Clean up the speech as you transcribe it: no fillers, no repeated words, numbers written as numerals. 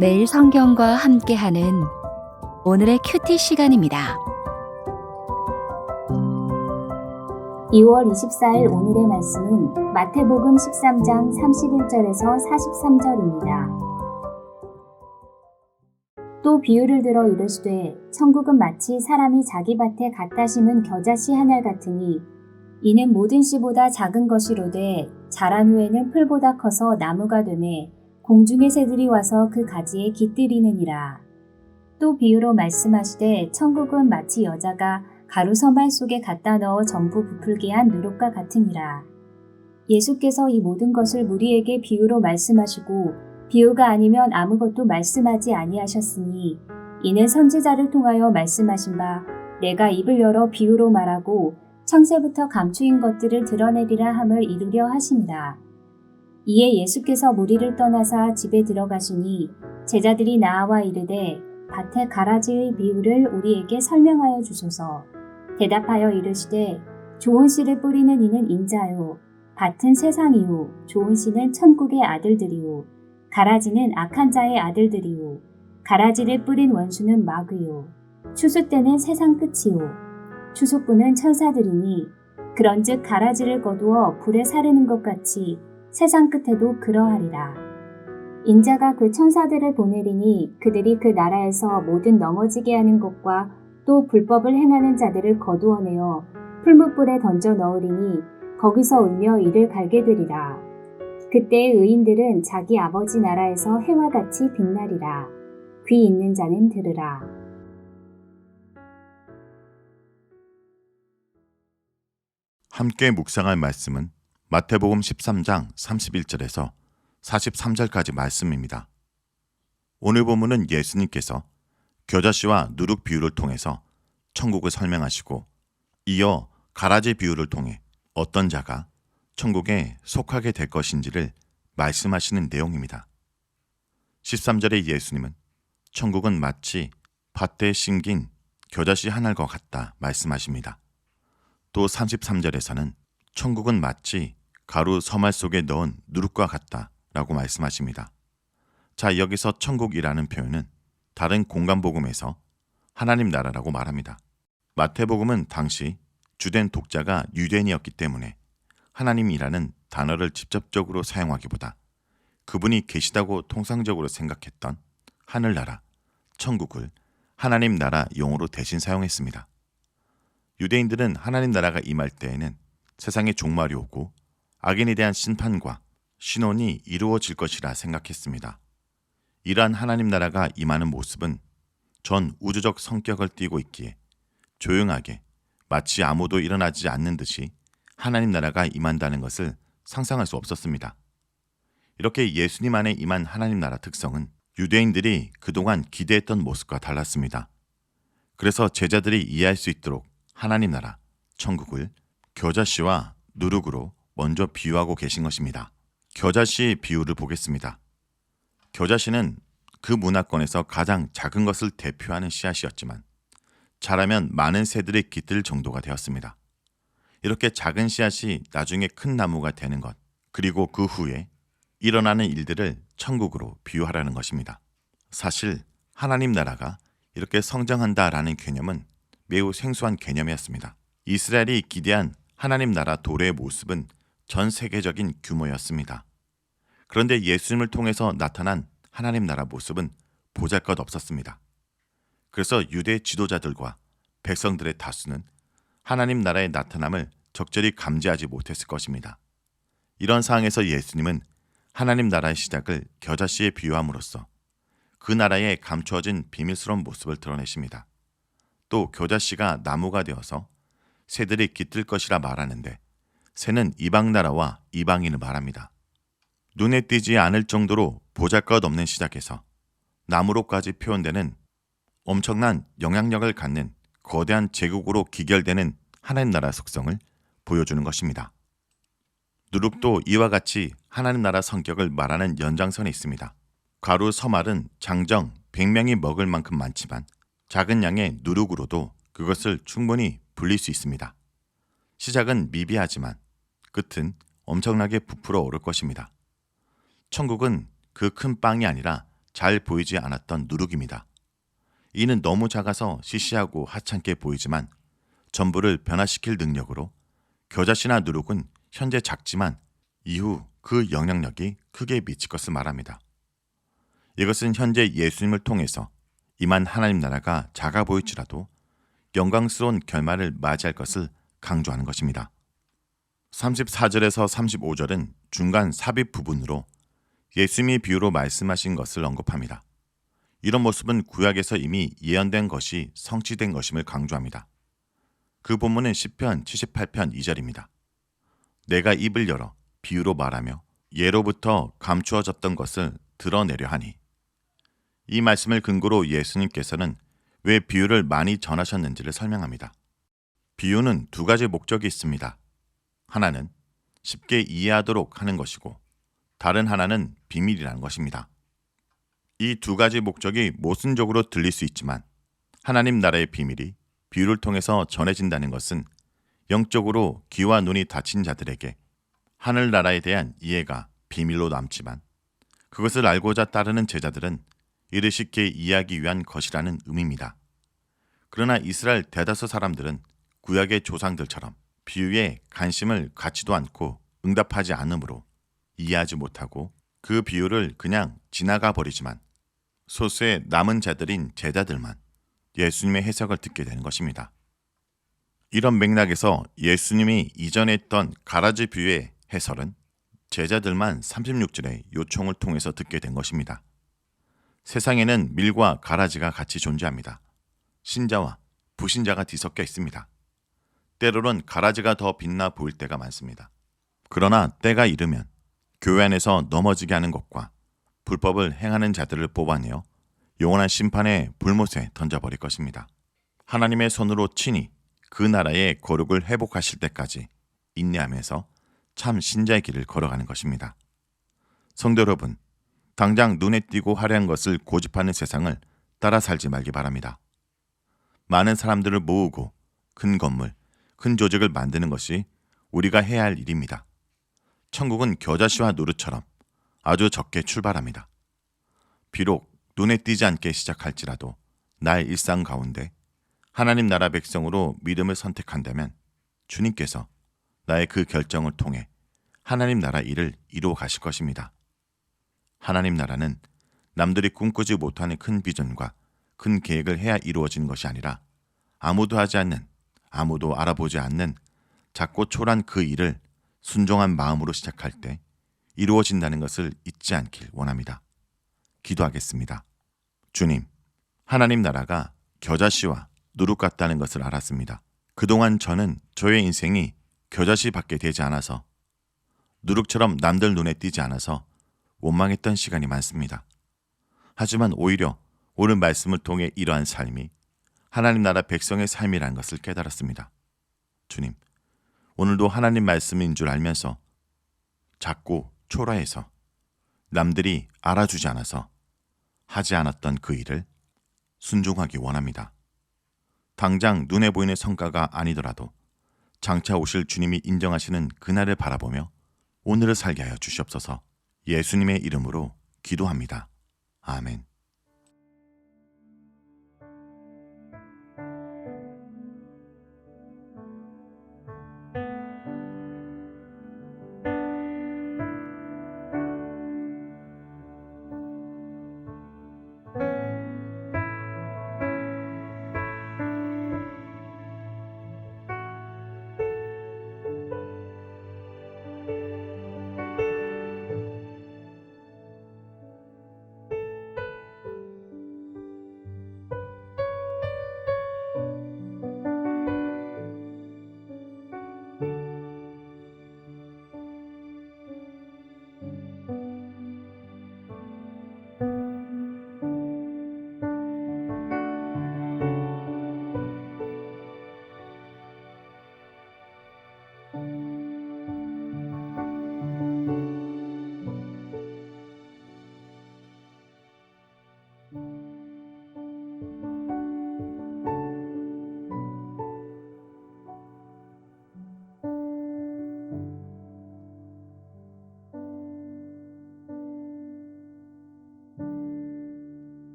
매일 성경과 함께하는 오늘의 큐티 시간입니다. 2월 24일 오늘의 말씀은 마태복음 13장 31절에서 43절입니다. 또 비유를 들어 이르시되 천국은 마치 사람이 자기 밭에 갖다 심은 겨자씨 한 알 같으니 이는 모든 씨보다 작은 것이로되 자란 후에는 풀보다 커서 나무가 되매 공중의 새들이 와서 그 가지에 깃들이느니라. 또 비유로 말씀하시되 천국은 마치 여자가 가루 서말 속에 갖다 넣어 전부 부풀게 한 누룩과 같으니라. 예수께서 이 모든 것을 무리에게 비유로 말씀하시고 비유가 아니면 아무것도 말씀하지 아니하셨으니 이는 선지자를 통하여 말씀하신 바 내가 입을 열어 비유로 말하고 창세부터 감추인 것들을 드러내리라 함을 이루려 하심이라. 이에 예수께서 무리를 떠나사 집에 들어가시니 제자들이 나와 이르되 밭의 가라지의 비유를 우리에게 설명하여 주소서. 대답하여 이르시되 좋은 씨를 뿌리는 이는 인자요 밭은 세상이요 좋은 씨는 천국의 아들들이요 가라지는 악한 자의 아들들이요 가라지를 뿌린 원수는 마귀요 추수 때는 세상 끝이요 추수꾼은 천사들이니 그런즉 가라지를 거두어 불에 사르는 것 같이 세상 끝에도 그러하리라. 인자가 그 천사들을 보내리니 그들이 그 나라에서 모든 넘어지게 하는 것과 또 불법을 행하는 자들을 거두어내어 풀무불에 던져 넣으리니 거기서 울며 이를 갈게 되리라. 그때 의인들은 자기 아버지 나라에서 해와 같이 빛나리라. 귀 있는 자는 들으라. 함께 묵상할 말씀은 마태복음 13장 31절에서 43절까지 말씀입니다. 오늘 본문은 예수님께서 겨자씨와 누룩 비유를 통해서 천국을 설명하시고 이어 가라지 비유를 통해 어떤 자가 천국에 속하게 될 것인지를 말씀하시는 내용입니다. 13절에 예수님은 천국은 마치 밭에 심긴 겨자씨 한 알과 같다 말씀하십니다. 또 33절에서는 천국은 마치 가루 서말 속에 넣은 누룩과 같다 라고 말씀하십니다. 자, 여기서 천국이라는 표현은 다른 공간복음에서 하나님 나라라고 말합니다. 마태복음은 당시 주된 독자가 유대인이었기 때문에 하나님이라는 단어를 직접적으로 사용하기보다 그분이 계시다고 통상적으로 생각했던 하늘나라, 천국을 하나님 나라 용어로 대신 사용했습니다. 유대인들은 하나님 나라가 임할 때에는 세상에 종말이 오고 악인에 대한 심판과 신원이 이루어질 것이라 생각했습니다. 이러한 하나님 나라가 임하는 모습은 전 우주적 성격을 띠고 있기에 조용하게 마치 아무도 일어나지 않는 듯이 하나님 나라가 임한다는 것을 상상할 수 없었습니다. 이렇게 예수님 안에 임한 하나님 나라 특성은 유대인들이 그동안 기대했던 모습과 달랐습니다. 그래서 제자들이 이해할 수 있도록 하나님 나라, 천국을 겨자씨와 누룩으로 먼저 비유하고 계신 것입니다. 겨자씨 비유를 보겠습니다. 겨자씨는 그 문화권에서 가장 작은 것을 대표하는 씨앗이었지만 자라면 많은 새들이 깃들 정도가 되었습니다. 이렇게 작은 씨앗이 나중에 큰 나무가 되는 것, 그리고 그 후에 일어나는 일들을 천국으로 비유하라는 것입니다. 사실 하나님 나라가 이렇게 성장한다라는 개념은 매우 생소한 개념이었습니다. 이스라엘이 기대한 하나님 나라 도래의 모습은 전 세계적인 규모였습니다. 그런데 예수님을 통해서 나타난 하나님 나라 모습은 보잘것없었습니다. 그래서 유대 지도자들과 백성들의 다수는 하나님 나라의 나타남을 적절히 감지하지 못했을 것입니다. 이런 상황에서 예수님은 하나님 나라의 시작을 겨자씨에 비유함으로써 그 나라의 감추어진 비밀스러운 모습을 드러내십니다. 또 겨자씨가 나무가 되어서 새들이 깃들 것이라 말하는데 새는 이방 나라와 이방인을 말합니다. 눈에 띄지 않을 정도로 보잘것없는 시작에서 나무로까지 표현되는 엄청난 영향력을 갖는 거대한 제국으로 기결되는 하나님 나라 속성을 보여주는 것입니다. 누룩도 이와 같이 하나님 나라 성격을 말하는 연장선에 있습니다. 가루 서말은 장정 100명이 먹을 만큼 많지만 작은 양의 누룩으로도 그것을 충분히 불릴 수 있습니다. 시작은 미비하지만 끝은 엄청나게 부풀어 오를 것입니다. 천국은 그 큰 빵이 아니라 잘 보이지 않았던 누룩입니다. 이는 너무 작아서 시시하고 하찮게 보이지만 전부를 변화시킬 능력으로 겨자씨나 누룩은 현재 작지만 이후 그 영향력이 크게 미칠 것을 말합니다. 이것은 현재 예수님을 통해서 임한 하나님 나라가 작아 보일지라도 영광스러운 결말을 맞이할 것을 강조하는 것입니다. 34절에서 35절은 중간 삽입 부분으로 예수님이 비유로 말씀하신 것을 언급합니다. 이런 모습은 구약에서 이미 예언된 것이 성취된 것임을 강조합니다. 그 본문은 시편 78편 2절입니다. 내가 입을 열어 비유로 말하며 예로부터 감추어졌던 것을 드러내려 하니. 이 말씀을 근거로 예수님께서는 왜 비유를 많이 전하셨는지를 설명합니다. 비유는 두 가지 목적이 있습니다. 하나는 쉽게 이해하도록 하는 것이고 다른 하나는 비밀이라는 것입니다. 이 두 가지 목적이 모순적으로 들릴 수 있지만 하나님 나라의 비밀이 비유를 통해서 전해진다는 것은 영적으로 귀와 눈이 닫힌 자들에게 하늘나라에 대한 이해가 비밀로 남지만 그것을 알고자 따르는 제자들은 이를 쉽게 이해하기 위한 것이라는 의미입니다. 그러나 이스라엘 대다수 사람들은 구약의 조상들처럼 비유에 관심을 갖지도 않고 응답하지 않으므로 이해하지 못하고 그 비유를 그냥 지나가 버리지만 소수의 남은 자들인 제자들만 예수님의 해석을 듣게 되는 것입니다. 이런 맥락에서 예수님이 이전에 했던 가라지 비유의 해설은 제자들만 36절의 요청을 통해서 듣게 된 것입니다. 세상에는 밀과 가라지가 같이 존재합니다. 신자와 불신자가 뒤섞여 있습니다. 때로는 가라지가 더 빛나 보일 때가 많습니다. 그러나 때가 이르면 교회 안에서 넘어지게 하는 것과 불법을 행하는 자들을 뽑아내어 영원한 심판의 불못에 던져버릴 것입니다. 하나님의 손으로 친히 그 나라의 거룩을 회복하실 때까지 인내하면서 참 신자의 길을 걸어가는 것입니다. 성도 여러분, 당장 눈에 띄고 화려한 것을 고집하는 세상을 따라 살지 말기 바랍니다. 많은 사람들을 모으고 큰 건물, 큰 조직을 만드는 것이 우리가 해야 할 일입니다. 천국은 겨자씨와 누룩처럼 아주 적게 출발합니다. 비록 눈에 띄지 않게 시작할지라도 나의 일상 가운데 하나님 나라 백성으로 믿음을 선택한다면 주님께서 나의 그 결정을 통해 하나님 나라 일을 이루어 가실 것입니다. 하나님 나라는 남들이 꿈꾸지 못하는 큰 비전과 큰 계획을 해야 이루어지는 것이 아니라 아무도 하지 않는, 아무도 알아보지 않는 작고 초란 그 일을 순종한 마음으로 시작할 때 이루어진다는 것을 잊지 않길 원합니다. 기도하겠습니다. 주님, 하나님 나라가 겨자씨와 누룩 같다는 것을 알았습니다. 그동안 저는 저의 인생이 겨자씨밖에 되지 않아서 누룩처럼 남들 눈에 띄지 않아서 원망했던 시간이 많습니다. 하지만 오히려 오늘 말씀을 통해 이러한 삶이 하나님 나라 백성의 삶이라는 것을 깨달았습니다. 주님, 오늘도 하나님 말씀인 줄 알면서 작고 초라해서 남들이 알아주지 않아서 하지 않았던 그 일을 순종하기 원합니다. 당장 눈에 보이는 성과가 아니더라도 장차 오실 주님이 인정하시는 그날을 바라보며 오늘을 살게 하여 주시옵소서. 예수님의 이름으로 기도합니다. 아멘.